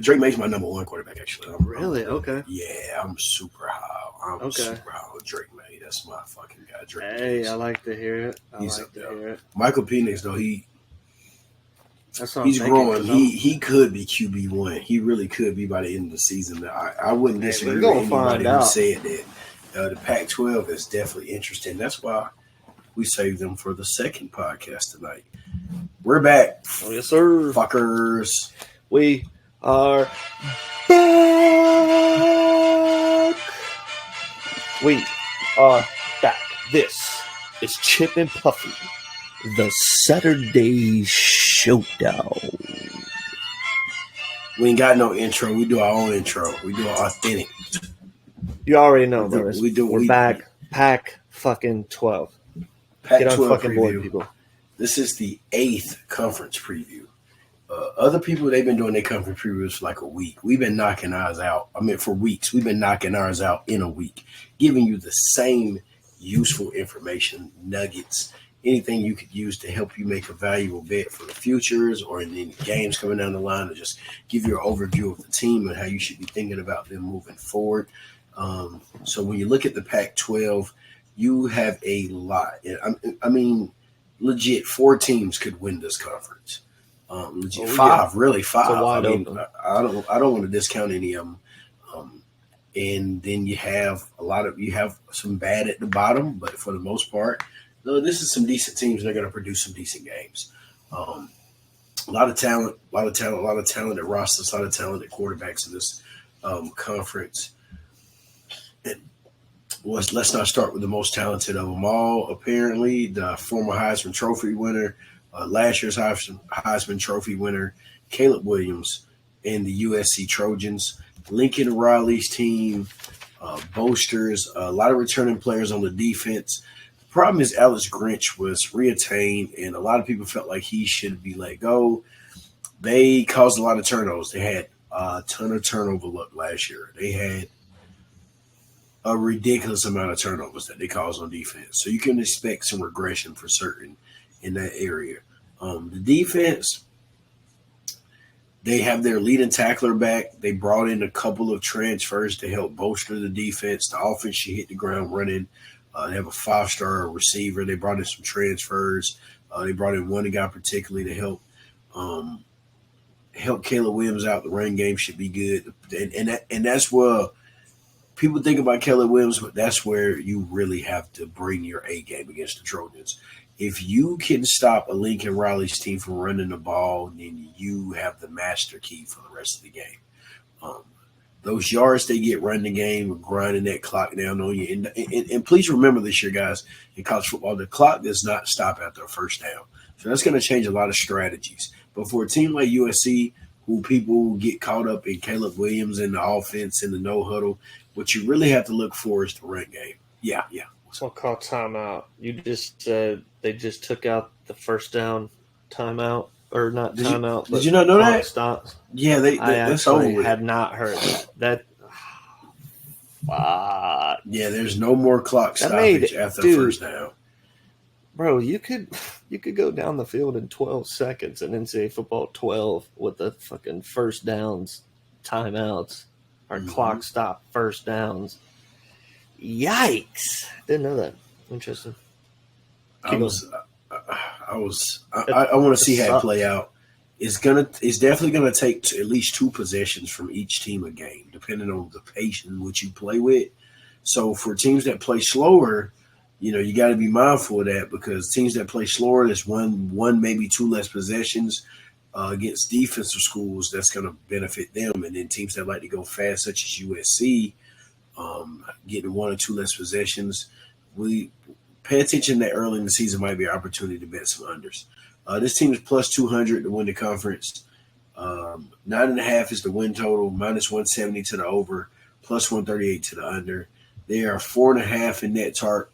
Drake May's my number one quarterback, actually. Really? Okay. Yeah, I'm super high. I'm super high on Drake May. That's my fucking guy, Drake May. Hey, I like to hear it. Michael Penix, though, That's what he's I'm growing. He could be QB1. He really could be by the end of the season. I wouldn't disagree with anybody who said that. The Pac-12 is definitely interesting. That's why we saved them for the second podcast tonight. We're back. Oh, yes, sir. Fuckers. We are back. We are back. This is Chip and Puffy, the Saturday Showdown. We ain't got no intro. We do our own intro. We do it authentic. You already know, brothers. We're back. Pack fucking 12. Get on fucking board, people. This is the 8th conference preview. Other people, they've been doing their conference previews for like a week. We've been knocking ours out. For weeks. We've been knocking ours out in a week, giving you the same useful information, nuggets, anything you could use to help you make a valuable bet for the futures or in any games coming down the line, or just give you an overview of the team and how you should be thinking about them moving forward. So when you look at the Pac-12, you have a lot. I mean, legit, 4 teams could win this conference. Legit, 5, really 5. I don't want to discount any of them. And then you have some bad at the bottom, but for the most part, no, this is some decent teams. And they're going to produce some decent games. A lot of talent at rosters, a lot of talented quarterbacks in this conference. And let's not start with the most talented of them all. Apparently, the former Heisman Trophy winner, last year's Heisman Trophy winner, Caleb Williams, and the USC Trojans. Lincoln Riley's team boasters, a lot of returning players on the defense. The problem is Alex Grinch was retained, and a lot of people felt like he should be let go. They caused a lot of turnovers. They had a ton of turnover luck last year. They had a ridiculous amount of turnovers that they caused on defense. So you can expect some regression for certain in that area. The defense, they have their leading tackler back. They brought in a couple of transfers to help bolster the defense. The offense should hit the ground running. They have a 5-star receiver. They brought in some transfers. They brought in one guy particularly to help Caleb Williams out. The running game should be good. And that's where people think about Caleb Williams, but that's where you really have to bring your A game against the Trojans. If you can stop a Lincoln Riley's team from running the ball, then you have the master key for the rest of the game. Those yards they get running the game, grinding that clock down on you. And please remember this year, guys, in college football, the clock does not stop after a first down. So that's going to change a lot of strategies. But for a team like USC, who people get caught up in Caleb Williams and the offense and the no huddle, what you really have to look for is the run game. Yeah. I'll call timeout. You just said they just took out the first down timeout, or not timeout. Did you not know that? Stops. Yeah, I actually had not heard that. Wow. Yeah, there's no more clock stoppage after the first down. Bro, you could go down the field in 12 seconds in NCAA football 12 with the fucking first downs, timeouts, or clock stop first downs. Yikes! Didn't know that. Interesting. I want to see how it play out. It's definitely gonna take at least 2 possessions from each team a game, depending on the pace in which you play with. So for teams that play slower, you got to be mindful of that, because teams that play slower, there's one maybe 2 less possessions against defensive schools. That's going to benefit them, and then teams that like to go fast, such as USC. Getting 1 or 2 less possessions. We pay attention that early in the season might be an opportunity to bet some unders. This team is plus 200 to win the conference. 9.5 is the win total, minus 170 to the over, plus 138 to the under. They are 4.5 in net target,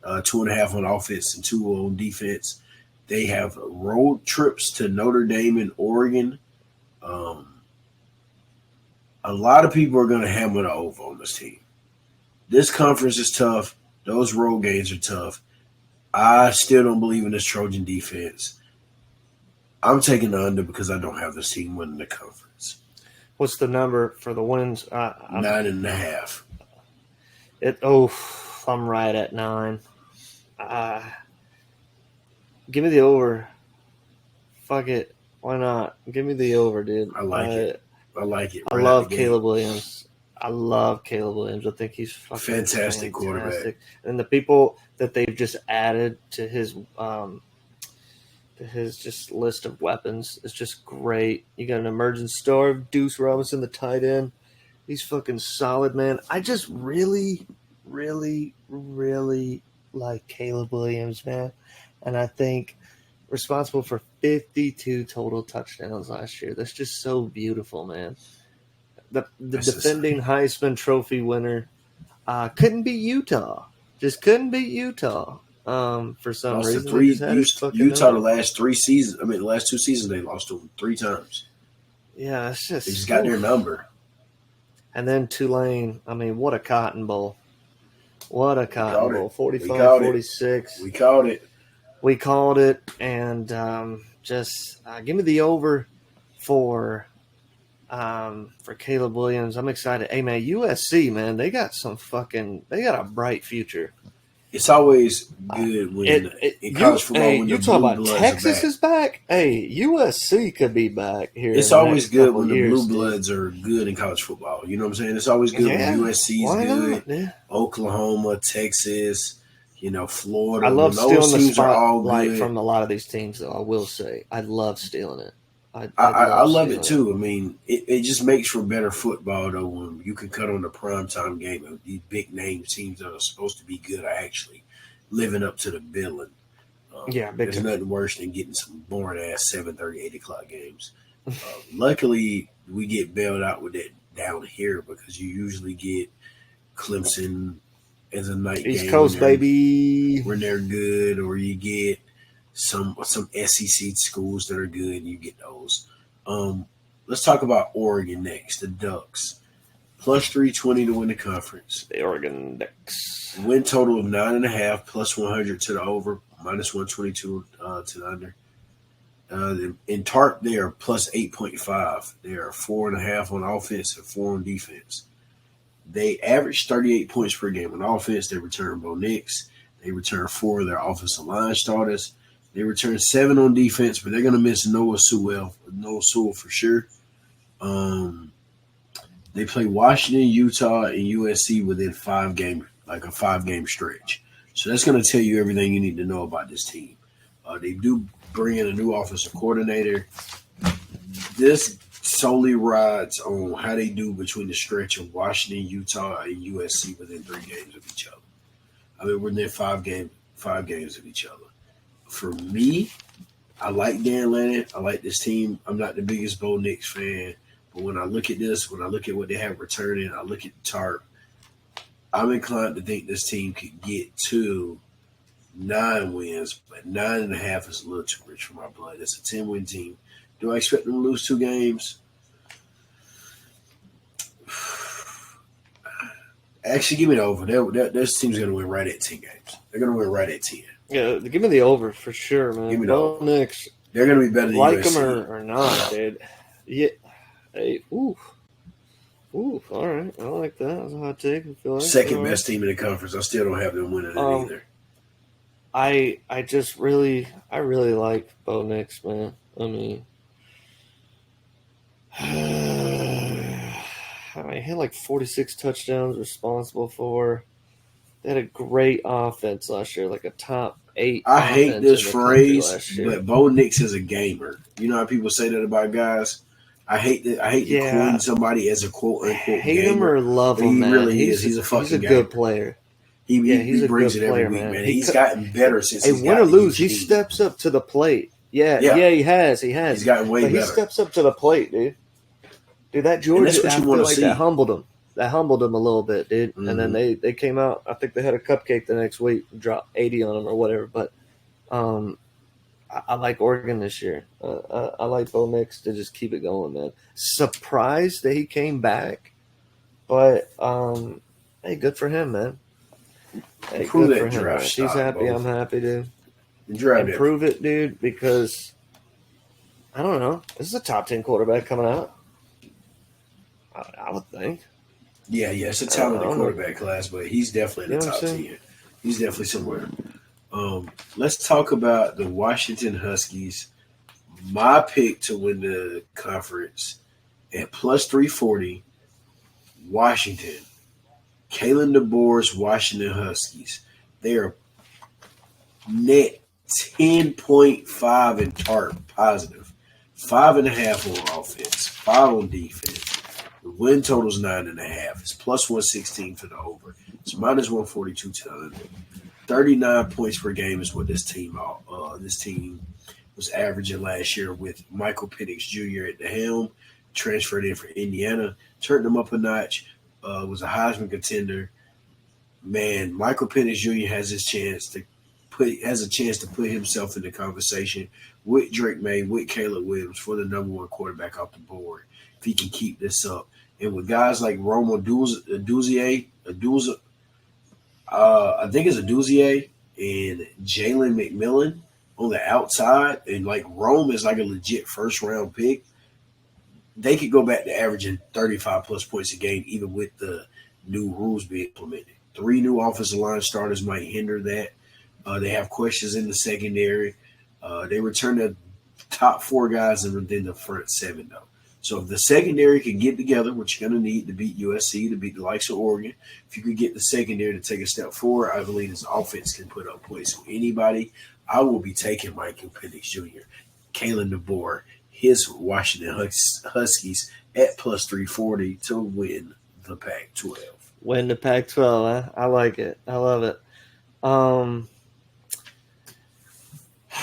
2.5 on offense and 2 on defense. They have road trips to Notre Dame and Oregon. A lot of people are going to hammer the over on this team. This conference is tough. Those road games are tough. I still don't believe in this Trojan defense. I'm taking the under because I don't have this team winning the conference. What's the number for the wins? 9.5. I'm right at 9. Give me the over. Fuck it. Why not? Give me the over, dude. I like it. I like it. I love Caleb Williams. I think he's fucking fantastic quarterback. And the people that they've just added to his just list of weapons is just great. You got an emerging star of Deuce Robinson, the tight end. He's fucking solid, man. I just really, really, really like Caleb Williams, man. And I think responsible for 52 total touchdowns last year. That's just so beautiful, man. The defending Heisman Trophy winner couldn't beat Utah. Just couldn't beat Utah. For some reason, Utah the last 3 seasons. I mean, the last 2 seasons they lost to them 3 times. Yeah, it's just they just got their number. And then Tulane. I mean, what a Cotton Bowl! What a Cotton Bowl! 45-46. We called it. We called it, and just give me the over for Caleb Williams. I'm excited. Hey man, USC, man, they got a bright future. It's always good when in college football when you the talking blue about bloods Texas are back. is back. Hey, USC could be back here. It's always good when the blue bloods are good in college football. You know what I'm saying? It's always good when USC is good. Yeah. Oklahoma, Texas, Florida. I love stealing the spotlight from a lot of these teams, though. I will say, I love stealing it. I love it too. I mean, it just makes for better football though when you can cut on the primetime game of these big name teams that are supposed to be good are actually living up to the billing. There's nothing worse than getting some boring ass 7:30, 8 o'clock games. Luckily, we get bailed out with that down here because you usually get Clemson as a night game. East Coast, baby. When they're good, or you get some SEC schools that are good, and you get those. Let's talk about Oregon next. The Ducks, plus 320 to win the conference. The Oregon Ducks. Win total of 9.5, plus 100 to the over, minus 122 to the under. In TARP, they are plus 8.5. They are 4.5 on offense and 4 on defense. They average 38 points per game on offense. They return Bo Nix. They return 4 of their offensive line starters. They return 7 on defense, but they're going to miss Noah Sewell for sure. They play Washington, Utah, and USC within 5 games, like a 5-game stretch. So that's going to tell you everything you need to know about this team. They do bring in a new offensive coordinator. This solely rides on how they do between the stretch of Washington, Utah, and USC within 3 games of each other. I mean, we're within 5 games of each other. For me, I like Dan Lannon. I like this team. I'm not the biggest Bo Nix fan, but when I look at this, when I look at what they have returning, I look at the TARP, I'm inclined to think this team could get to 9 wins, but 9.5 is a little too rich for my blood. It's a 10-win team. Do I expect them to lose 2 games? Actually, give me the over. This team's going to win right at 10 games. They're going to win right at 10. Yeah, give me the over for sure, man. Give me the over. Nix. They're going to be better than like USC. them or not, dude. Yeah. Hey, ooh, all right. I like that. That's a hot take. I feel like second best team in the conference. I still don't have them winning it either. I really like Bo Nix, man. I mean, he had like 46 touchdowns responsible for. They had a great offense last year, like a top 8. I hate this phrase, but Bo Nix is a gamer. You know how people say that about guys? I hate to coin somebody as a quote-unquote hate gamer. him or love him, man. He really is. He's a fucking gamer. Good player. He brings it every week, man. He's gotten better since he's win or lose, he steps up to the plate. Yeah, he has. He's gotten way better. He steps up to the plate, dude. Dude, that Georgia, I feel like that humbled him. That humbled him a little bit, dude. Mm-hmm. And then they came out. I think they had a cupcake the next week, dropped 80 on them or whatever. But I like Oregon this year. I like Bo Nix to just keep it going, man. Surprised that he came back, but hey, good for him, man. Hey, Improve good that for him. draft He's happy. both. I'm happy, dude. Improve it, dude, because I don't know. This is a top 10 quarterback coming out. I would think. Yeah, it's a I don't talented know. quarterback class, but he's definitely in You the know what top I'm saying? 10. He's definitely somewhere. Let's talk about the Washington Huskies. My pick to win the conference at plus 340, Washington. Kalen DeBoer's Washington Huskies. They are net 10.5 in TARP positive, 5.5 on offense, 5 on defense. The win total's 9.5. It's plus 116 for the over. It's minus 142 to the under. 39 points per game is what this team was averaging last year with Michael Penix Jr. at the helm. Transferred in for Indiana, turned them up a notch. Was a Heisman contender. Man, Michael Penix Jr. has a chance to put himself in the conversation with Drake May, with Caleb Williams for the number one quarterback off the board if he can keep this up. And with guys like Rome Aduzier, I think it's Aduzier and Jalen McMillan on the outside, and like Rome is like a legit first round pick. They could go back to averaging 35 plus points a game, even with the new rules being implemented. 3 new offensive line starters might hinder that. They have questions in the secondary. They return the top 4 guys and within the front 7, though. So if the secondary can get together, what you're going to need to beat USC, to beat the likes of Oregon, if you could get the secondary to take a step forward, I believe this offense can put up points. So anybody, I will be taking Michael Penix Jr., Kalen DeBoer, his Washington Huskies at plus 340 to win the Pac-12. Win the Pac-12, huh? I like it. I love it.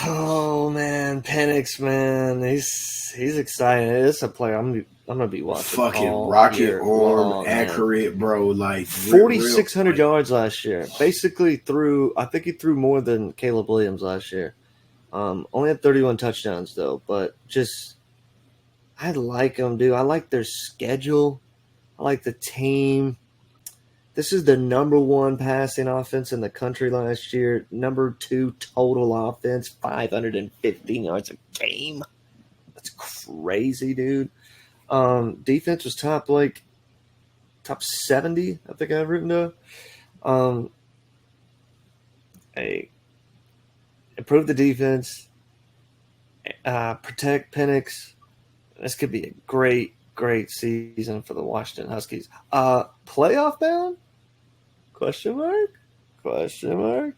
Oh man, Penix, man, he's exciting. It's a player I'm gonna be watching. Fucking all rocket year arm, long, accurate, bro. Like 4,600 yards last year. Basically I think he threw more than Caleb Williams last year. Only had 31 touchdowns though, but just I like him, dude. I like their schedule. I like the team. This is the number 1 passing offense in the country last year. Number 2 total offense, 515 yards a game. That's crazy, dude. Defense was top 70, I think I've written down. Improve the defense. Protect Penix. This could be a great season for the Washington Huskies. Playoff bound? Question mark? Playoffs?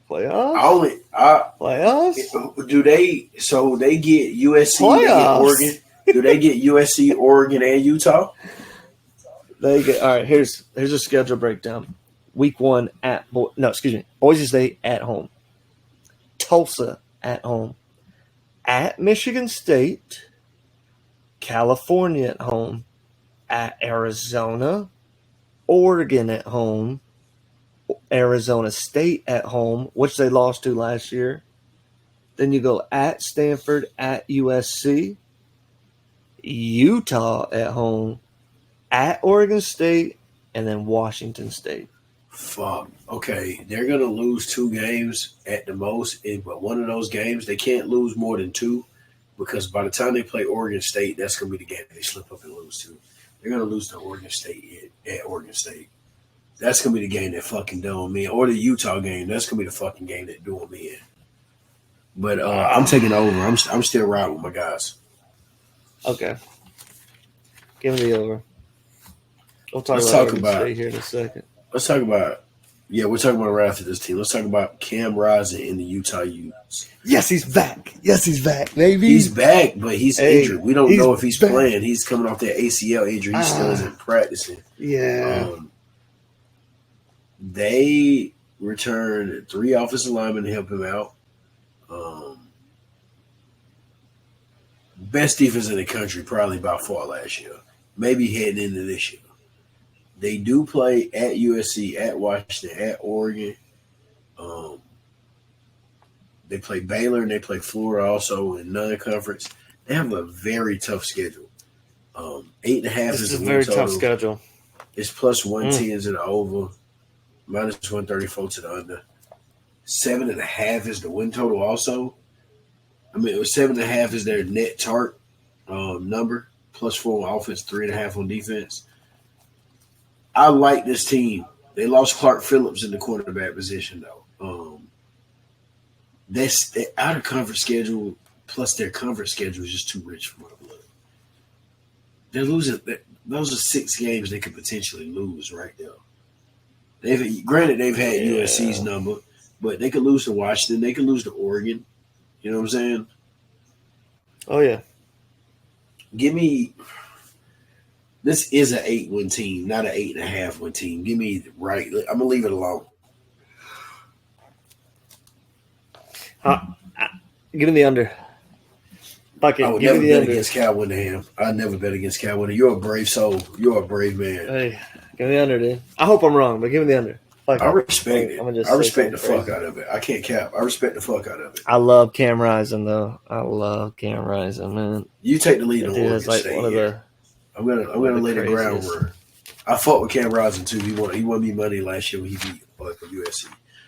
Playoffs? Do they? So they get USC, Playoffs. they get Oregon. Do they get USC, Oregon, and Utah? They get all right. Here's a schedule breakdown. Week 1 Boise State at home, Tulsa at home, at Michigan State, California at home, at Arizona, Oregon at home, Arizona State at home, which they lost to last year. Then you go at Stanford, at USC, Utah at home, at Oregon State, and then Washington State. Fuck. Okay, they're gonna lose 2 games at the most, but one of those games they can't lose more than 2, because by the time they play Oregon State, that's gonna be the game they slip up and lose to. They're gonna lose to Oregon State at Oregon State. That's gonna be the game that fucking do me in. Or the Utah game. That's gonna be the fucking game that do me in. But I'm taking over. I'm still riding with my guys. Okay. Give me the over. We'll talk Let's about talk Oregon about- State here in a second. Let's talk about. Yeah, we're talking about right after this team. Let's talk about Cam Rising in the Utah Utes. Yes, he's back, baby. He's back, but he's injured. We don't know if he's back. playing. He's coming off that ACL injury. He still isn't practicing. Yeah. They returned 3 offensive linemen to help him out. Best defense in the country, probably by far last year. Maybe heading into this year. They do play at USC, at Washington, at Oregon. They play Baylor and they play Florida also in non-conference. They have a very tough schedule. 8.5 This is is the a very total. tough schedule. It's plus 110 to the over, minus 134 to the under. 7.5 is the win total also. I mean, 7.5 is their net tart number, plus 4 on offense, 3.5 on defense. I like this team. They lost Clark Phillips in the quarterback position, though. Their out of conference schedule plus their conference schedule is just too rich for my blood. They're losing. Those are 6 games they could potentially lose right there. They've had USC's number, but they could lose to Washington. They could lose to Oregon. You know what I'm saying? Oh yeah. Give me. This is an 8-win team, not an 8.5-win team. Give me right. I'm gonna leave it alone. Give me the under. Fuck it. I would Give never me the bet under. against Cal Winningham. I never bet against Cal Winningham. You're a brave soul. You're a brave man. Hey, give me the under, dude. I hope I'm wrong, but give me the under. Fuck I it. respect it. I'm just I respect the crazy. fuck out of it. I can't cap. I respect the fuck out of it. I love Cam Rising though. I love Cam Rising, man. You take the lead That on dude Oregon is like State. one of the. I'm gonna lay the groundwork. I fought with Cam Rising too. He won me money last year when he beat USC.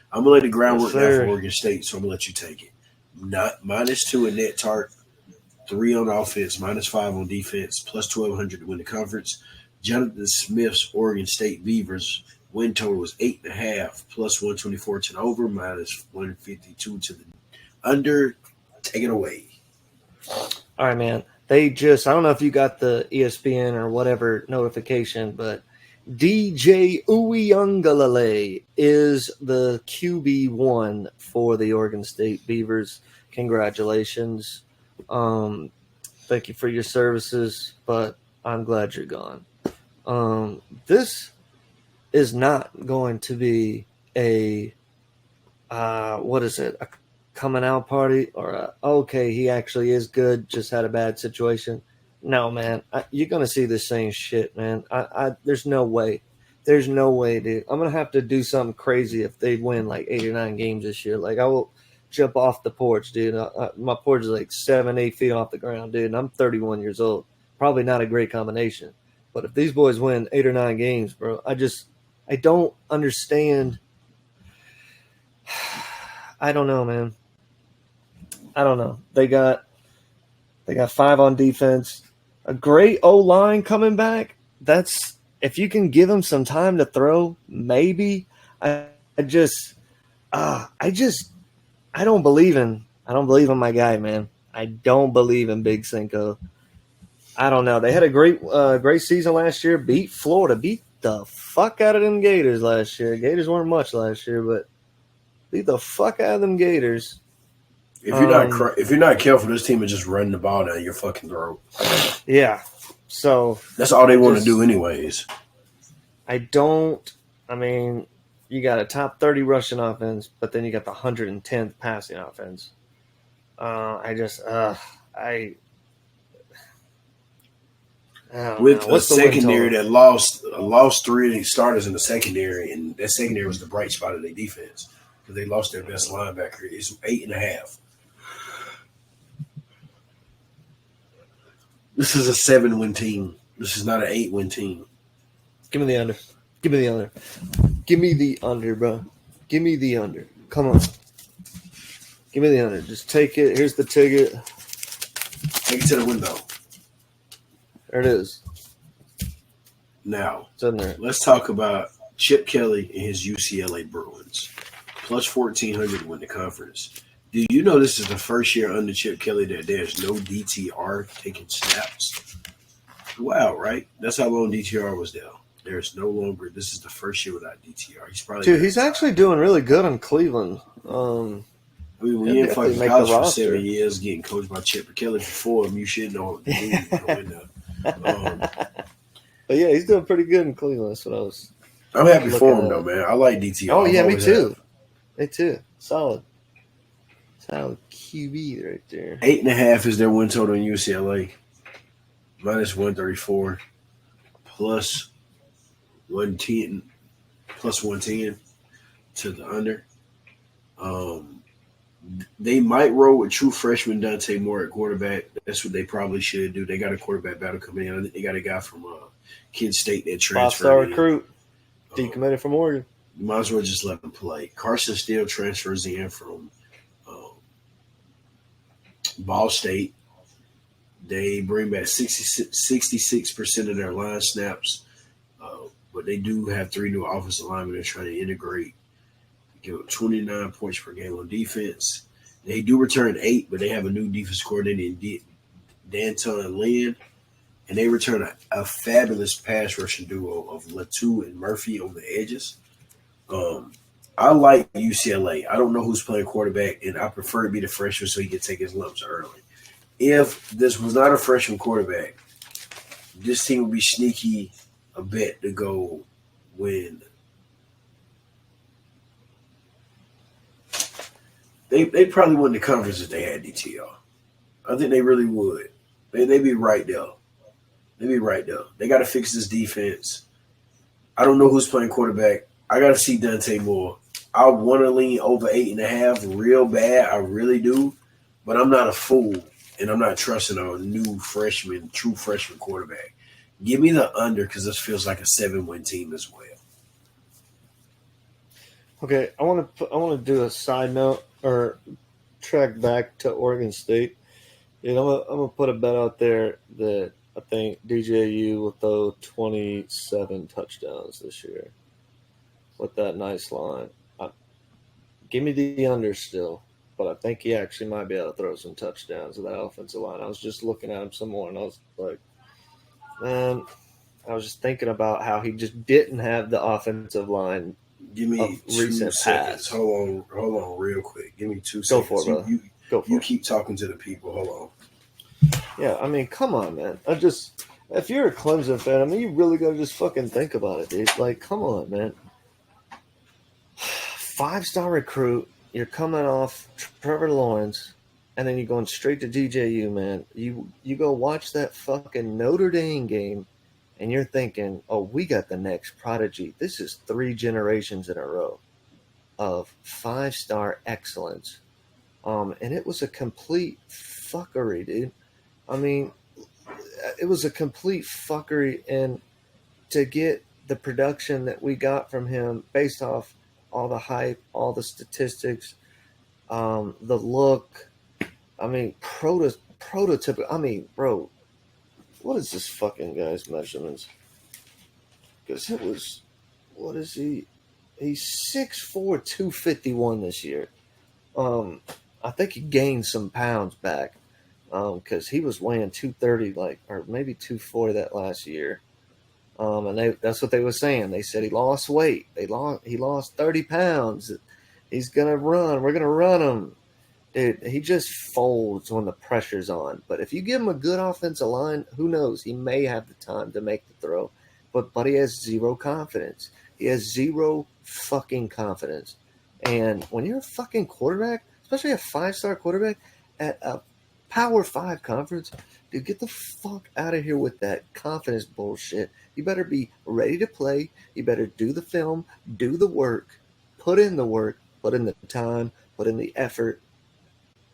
I'm gonna lay the groundwork now for Oregon State, so I'm gonna let you take it. Not -2 in net tart, 3 on offense, -5 on defense, plus 1,200 to win the conference. Jonathan Smith's Oregon State Beavers win total was 8.5, plus 124 to the over, -152 to the under. Take it away. All right, man. I don't know if you got the ESPN or whatever notification, but DJ Uiagalelei is the QB1 for the Oregon State Beavers. Congratulations. Thank you for your services, but I'm glad you're gone. This is not going to be a a coming out party or okay, he actually is good, just had a bad situation. No, man, you're going to see the same shit, man. There's no way. There's no way, dude. I'm going to have to do something crazy if they win like 8 or 9 games this year. Like, I will jump off the porch, dude. My porch is like 7-8 feet off the ground, dude, and I'm 31 years old. Probably not a great combination. But if these boys win 8 or 9 games, bro, I don't understand. I don't know, man. I don't know. They got 5 on defense. A great O-line coming back. That's if you can give them some time to throw, maybe. I don't believe in my guy, man. I don't believe in Big Cinco. I don't know. They had a great season last year. Beat Florida. Beat the fuck out of them Gators last year. Gators weren't much last year, but beat the fuck out of them Gators. If you're not careful, this team is just running the ball down your fucking throat. Yeah. So that's all they want to do, anyways. You got a top 30 rushing offense, but then you got the 110th passing offense. With a secondary that lost 3 starters in the secondary, and that secondary was the bright spot of their defense because they lost their best linebacker. It's 8.5. This is a 7-win team. This is not an 8-win team. Give me the under. Give me the under. Give me the under, bro. Give me the under. Come on. Give me the under. Just take it. Here's the ticket. Take it to the window. There it is. Now, it's in there. Let's talk about Chip Kelly and his UCLA Bruins. Plus 1,400 to win the conference. Do you know this is the first year under Chip Kelly that there's no DTR taking snaps? Wow, right? That's how long DTR was there. There's no longer. This is the first year without DTR. He's actually doing really good in Cleveland. When you're in fucking college for 7 years, getting coached by Chip Kelly for 4 of them, you should know what to do. But yeah, he's doing pretty good in Cleveland. That's what I was. I'm happy for him, though, man. I like DTR. Oh yeah, me too. Me too. Solid QB right there. 8.5 is their win total in UCLA. Minus 134. Plus 110 to the under. They might roll with true freshman Dante Moore at quarterback. That's what they probably should do. They got a quarterback battle coming in. I think they got a guy from Kent State that transferred. 5-star recruit. Decommitted from Oregon. You might as well just let him play. Carson Steele transfers in from Ball State. They bring back 66% of their line snaps. but they do have 3 new offensive linemen they're trying to integrate. Give up 29 points per game on defense. They do return 8, but they have a new defense coordinator in Danton Lynn. And they return a fabulous pass rushing duo of Latu and Murphy on the edges. I like UCLA. I don't know who's playing quarterback, and I prefer to be the freshman so he can take his lumps early. If this was not a freshman quarterback, this team would be sneaky a bet to go win. They probably win the conference if they had DTR. I think they really would. They'd be right there. They'd be right there. They got to fix this defense. I don't know who's playing quarterback. I got to see Dante Moore. I want to lean over 8.5 real bad. I really do. But I'm not a fool, and I'm not trusting a new freshman, true freshman quarterback. Give me the under because this feels like a 7-win team as well. Okay, I want to do a side note or track back to Oregon State. I'm gonna put a bet out there that I think DJU will throw 27 touchdowns this year with that nice line. Give me the under still, but I think he actually might be able to throw some touchdowns with that offensive line. I was just looking at him some more, and I was like, man, I was just thinking about how he just didn't have the offensive line. Give me 2 seconds. Pass. Hold on, real quick. Give me 2 seconds. Go for it, brother. Go for you it. keep talking to the people. Hold on. Yeah, I mean, come on, man. If you're a Clemson fan, I mean, you really got to just fucking think about it, dude. Like, come on, man. 5-star recruit. You're coming off Trevor Lawrence, and then you're going straight to DJU, man. You go watch that fucking Notre Dame game, and you're thinking, oh, we got the next prodigy. This is 3 generations in a row of 5-star excellence. And it was a complete fuckery, dude. I mean, it was a complete fuckery. And to get the production that we got from him based off all the hype, all the statistics, the look, I mean, prototypical. I mean, bro, what is this fucking guy's measurements? Because it was, what is he? He's 6'4", 251 this year. I think he gained some pounds back because he was weighing 230, or maybe 240 that last year. And that's what they were saying. They said he lost weight. He lost 30 pounds. He's going to run. We're going to run him. Dude, he just folds when the pressure's on. But if you give him a good offensive line, who knows? He may have the time to make the throw. But he has zero confidence. He has zero fucking confidence. And when you're a fucking quarterback, especially a 5-star quarterback at a Power 5 conference, dude, get the fuck out of here with that confidence bullshit. You better be ready to play. You better do the film, do the work, put in the time, put in the effort.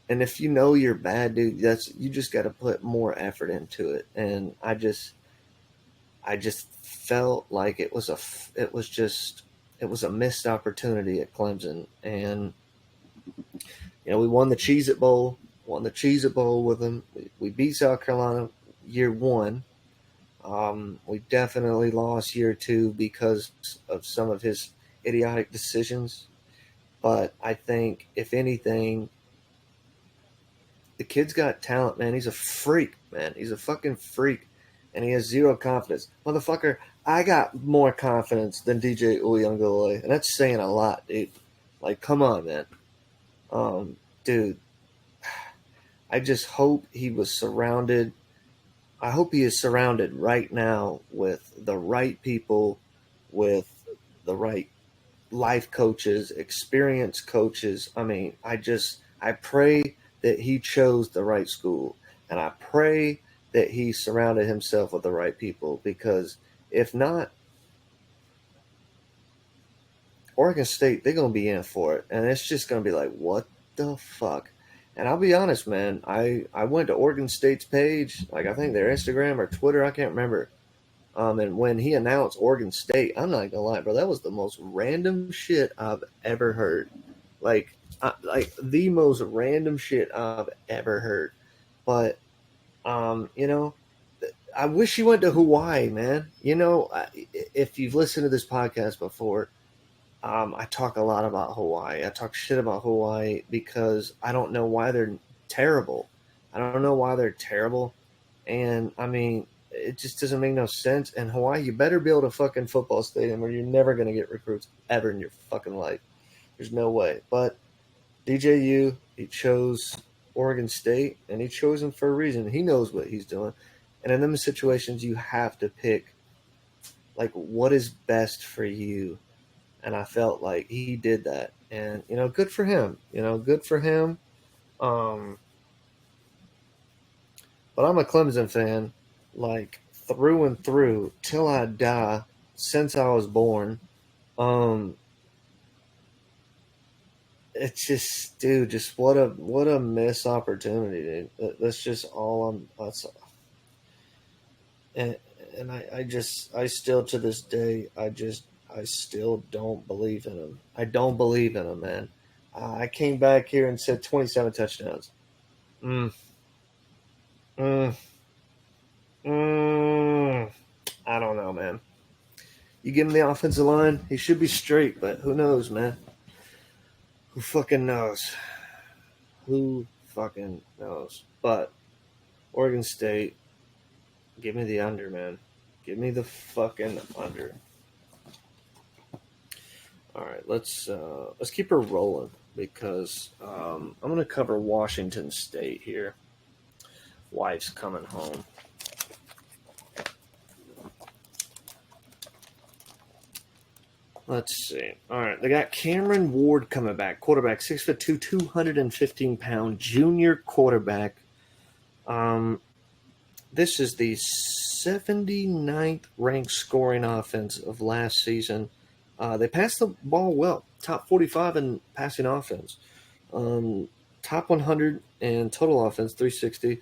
And if you know you're bad, dude, you just got to put more effort into it. And I just felt like it was a missed opportunity at Clemson. And we won the Cheez-It Bowl. With them. We beat South Carolina year 1. We definitely lost year 2 because of some of his idiotic decisions. But I think, if anything, the kid's got talent, man. He's a freak, man. He's a fucking freak. And he has zero confidence. Motherfucker, I got more confidence than DJ Uyunglele. And that's saying a lot, dude. Like, come on, man. Dude, I just hope he was surrounded. I hope he is surrounded right now with the right people, with the right life coaches, experienced coaches. I mean, I pray that he chose the right school. And I pray that he surrounded himself with the right people, because if not, Oregon State, they're going to be in for it. And it's just going to be like, what the fuck? And I'll be honest, man, I went to Oregon State's page, like I think their Instagram or Twitter, I can't remember. And when he announced Oregon State, I'm not going to lie, bro, that was the most random shit I've ever heard. Like the most random shit I've ever heard. But, I wish he went to Hawaii, man. You know, if you've listened to this podcast before, I talk a lot about Hawaii. I talk shit about Hawaii because I don't know why they're terrible. I don't know why they're terrible. And I mean, it just doesn't make no sense. And Hawaii, you better build a fucking football stadium or you're never going to get recruits ever in your fucking life. There's no way. But DJU, he chose Oregon State, and he chose him for a reason. He knows what he's doing. And in them situations, you have to pick, like, what is best for you. And I felt like he did that. And, you know, good for him. You know, good for him. Um, but I'm a Clemson fan, like, through and through, till I die, since I was born. Um, it's just, dude, just what a missed opportunity, dude. That's just all I'm. That's, and and I still to this day I still don't believe in him. I don't believe in him, man. I came back here and said 27 touchdowns. Mm, mm, mm. I don't know, man. You give him the offensive line, he should be straight, but who knows, man? Who fucking knows? Who fucking knows? But Oregon State, give me the under, man. Give me the fucking under. All right, let's keep her rolling because I'm going to cover Washington State here. Wife's coming home. Let's see. All right, they got Cameron Ward coming back, quarterback, 6'2", 215-pound junior quarterback. This is the 79th ranked scoring offense of last season. They passed the ball well, top 45 in passing offense, top 100 in total offense, 360.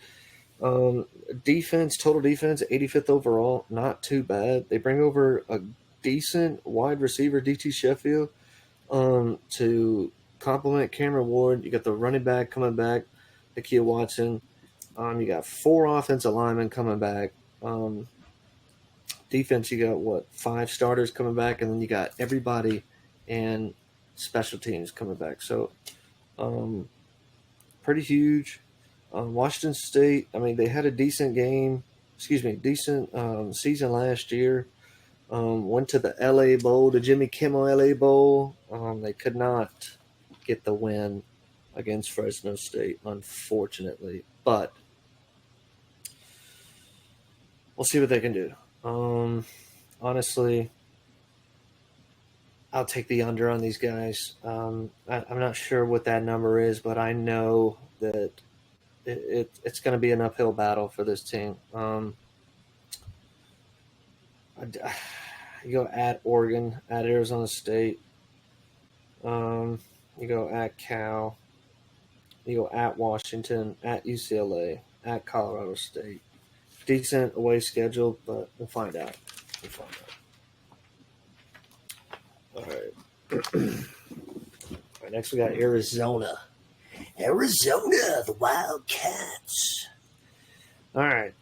Defense, total defense, 85th overall, not too bad. They bring over a decent wide receiver, DT Sheffield, to complement Cameron Ward. You got the running back coming back, Nakia Watson. You got 4 offensive linemen coming back. Defense, you got 5 starters coming back, and then you got everybody in special teams coming back. So, pretty huge. Washington State, I mean, they had a decent season last year. Went to the LA Bowl, the Jimmy Kimmel LA Bowl. They could not get the win against Fresno State, unfortunately. But we'll see what they can do. Honestly, I'll take the under on these guys. I'm not sure what that number is, but I know that it's going to be an uphill battle for this team. You go at Oregon, at Arizona State. You go at Cal. You go at Washington, at UCLA, at Colorado State. Decent away schedule, but we'll find out. All right. All right. Next, we got Arizona. Arizona, the Wildcats. All right.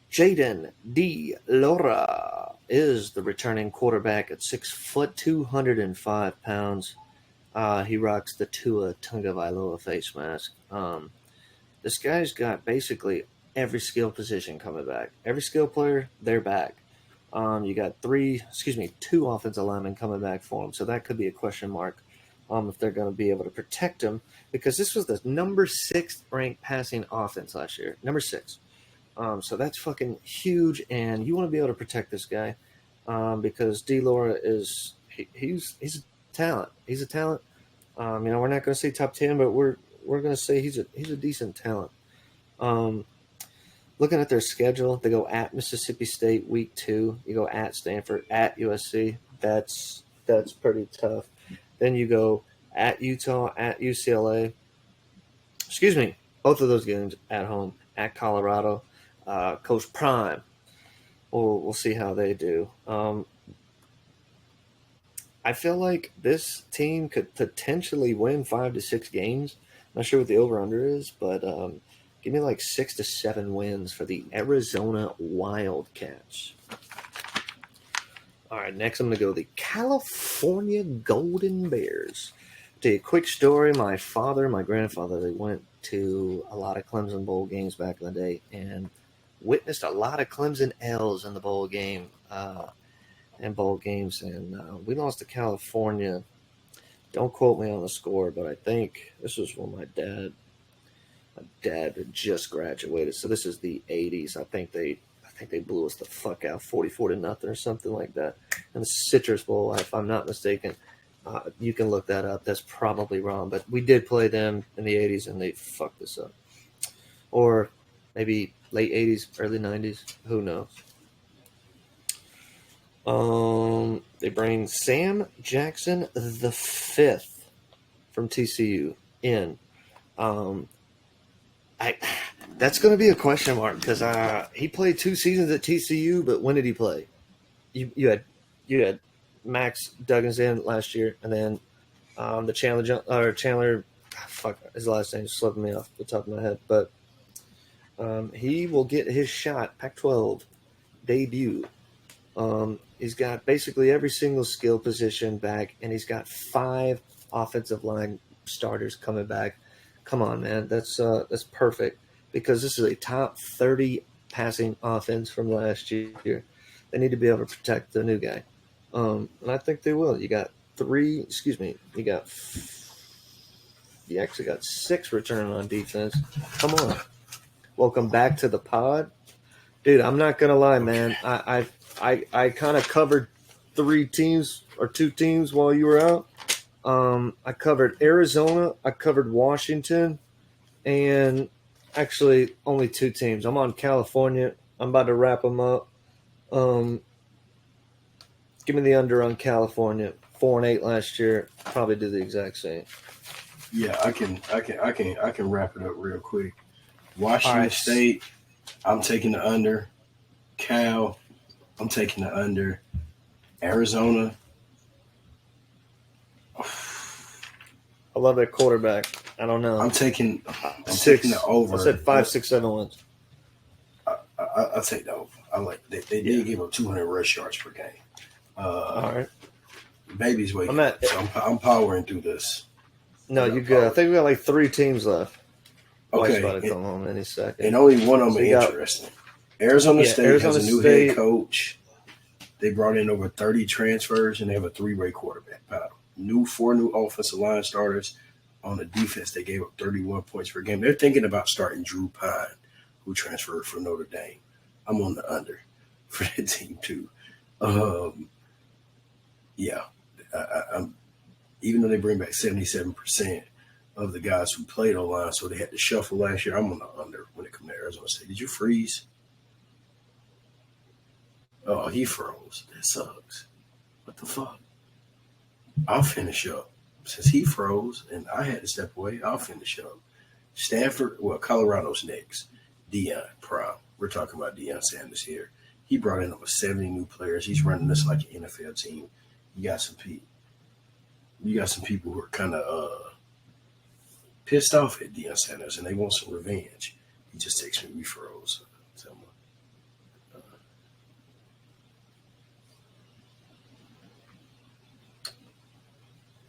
Jaden D. Laura is the returning quarterback at 6 foot, 205 pounds. He rocks the Tua Tagovailoa face mask. This guy's got basically every skill position coming back. Every skill player, they're back. You got 2 offensive linemen coming back for him, so that could be a question mark if they're going to be able to protect him, because this was the number 6th ranked passing offense last year. Number 6. So that's fucking huge, and you want to be able to protect this guy because D. Laura he's a talent. He's a talent. We're not going to say top 10, but we're going to say he's a decent talent. Looking at their schedule, they go at Mississippi State week 2. You go at Stanford, at USC. That's pretty tough. Then you go at Utah, at UCLA. Both of those games at home. At Colorado, Coach Prime. We'll see how they do. I feel like this team could potentially win 5 to 6 games. Not sure what the over-under is, but Give me like 6 to 7 wins for the Arizona Wildcats. All right, next I'm going to go the California Golden Bears. Tell you a quick story. My father and my grandfather, they went to a lot of Clemson Bowl games back in the day and witnessed a lot of Clemson L's in the bowl game and bowl games. And we lost to California. Don't quote me on the score, but I think this was when my dad had just graduated. So this is the 80s. I think they blew us the fuck out 44-0 or something like that in the Citrus Bowl, if I'm not mistaken. You can look that up. That's probably wrong, but we did play them in the 80s and they fucked us up. Or maybe late 80s, early 90s. Who knows? They bring Sam Jackson the fifth from TCU in. That's going to be a question mark because he played 2 seasons at TCU, but when did he play? You had Max Duggins in last year, and then the Chandler, fuck, his last name is slipping me off the top of my head, but he will get his shot, Pac-12 debut. He's got basically every single skill position back, and he's got 5 offensive line starters coming back. Come on, man, that's perfect because this is a top 30 passing offense from last year. They need to be able to protect the new guy, and I think they will. You actually got 6 returning on defense. Come on, welcome back to the pod, dude. I'm not gonna lie, man. I kind of covered 2 teams while you were out. I covered Arizona, I covered Washington, and actually only 2 teams. I'm on California. I'm about to wrap them up. Give me the under on California. 4-8 last year. Probably do the exact same. Yeah, I can wrap it up real quick. Washington State, I'm taking the under. Cal, I'm taking the under. Arizona. I love that quarterback. I don't know. I'm taking the over. I said 5, 6, 7 wins. I'll take the over. I like they did give up 200 rush yards per game. All right. Baby's waking up, so I'm powering through this. No, you're good. I think we got like 3 teams left. Okay. About to come home any second. And only one of them interesting. Arizona State has a new head coach. They brought in over 30 transfers, and they have a 3-way quarterback battle. 4 new offensive line starters. On the defense, they gave up 31 points per game. They're thinking about starting Drew Pine, who transferred from Notre Dame. I'm on the under for that team, too. Even though they bring back 77% of the guys who played online, so they had to shuffle last year, I'm on the under when it comes to Arizona State. Did you freeze? Oh, he froze. That sucks. What the fuck? I'll finish up. Since he froze and I had to step away, I'll finish up. Stanford, Colorado's next. Deion Prime. We're talking about Deion Sanders here. He brought in over 70 new players. He's running this like an NFL team. You got some people who are kind of pissed off at Deion Sanders, and they want some revenge. He just takes me, we froze.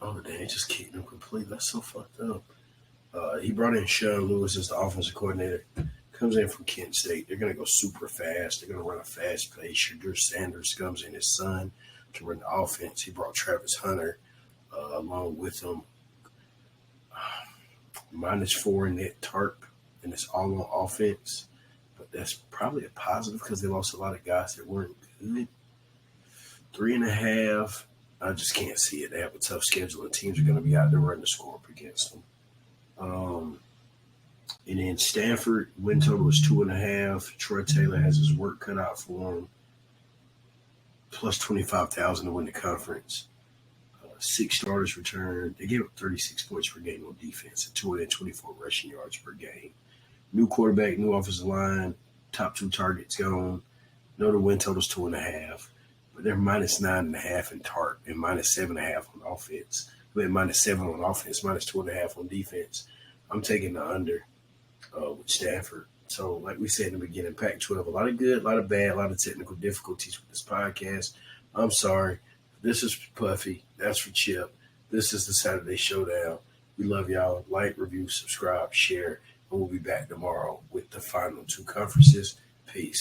Oh, damn, he just kicked him completely. That's so fucked up. He brought in Sean Lewis as the offensive coordinator. Comes in from Kent State. They're going to go super fast. They're going to run a fast pace. Shadur Sanders comes in, his son, to run the offense. He brought Travis Hunter along with him. -4 in net tarp, and it's all on offense. But that's probably a positive because they lost a lot of guys that weren't good. 3.5. I just can't see it. They have a tough schedule, and teams are going to be out there running the score up against them. And then Stanford, win total is 2.5. Troy Taylor has his work cut out for him. Plus 25,000 to win the conference. 6 starters returned. They gave up 36 points per game on defense and 224 rushing yards per game. New quarterback, new offensive line, top 2 targets gone. No, the win total is 2.5. But they're -9.5 in tarp and -7.5 on offense. They're -7 on offense, -2.5 on defense. I'm taking the under. with Stanford. So, like we said in the beginning, Pac-12, a lot of good, a lot of bad, a lot of technical difficulties with this podcast. I'm sorry. This is Puffy. That's for Chip. This is the Saturday Showdown. We love y'all. Like, review, subscribe, share, and we'll be back tomorrow with the final two conferences. Peace.